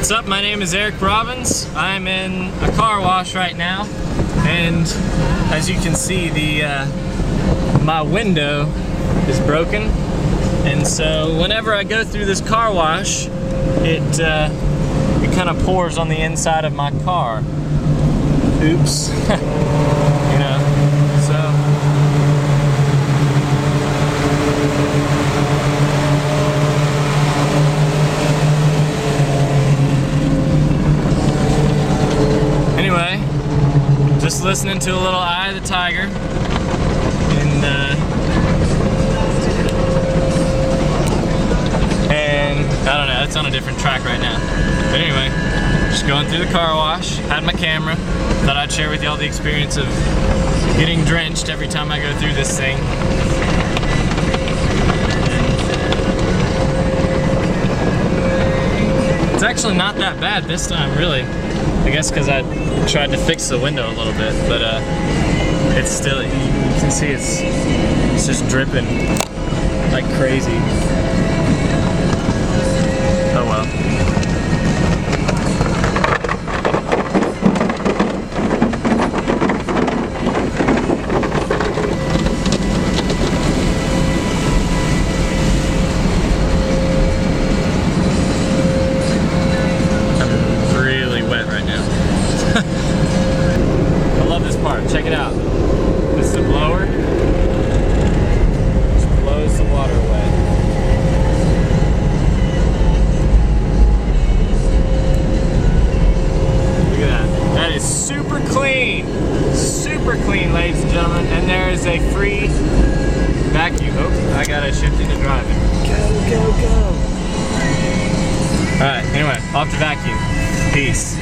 What's up? My name is Eric Robbins. I'm in a car wash right now, and as you can see, my window is broken, and so whenever I go through this car wash, it kind of pours on the inside of my car. Oops. You know, so. Anyway, just listening to a little Eye of the Tiger, and I don't know, it's on a different track right now. But anyway, just going through the car wash, had my camera, thought I'd share with y'all the experience of getting drenched every time I go through this thing. It's actually not that bad this time, really. I guess because I tried to fix the window a little bit, but it's still, you can see it's just dripping like crazy. Oh well. I love this part. Check it out. This is the blower. Just blows the water away. Look at that. That is super clean. Super clean, ladies and gentlemen. And there is a free vacuum. Oh, I gotta shift into driving. Go, go, go. Alright, anyway, off to vacuum. Peace.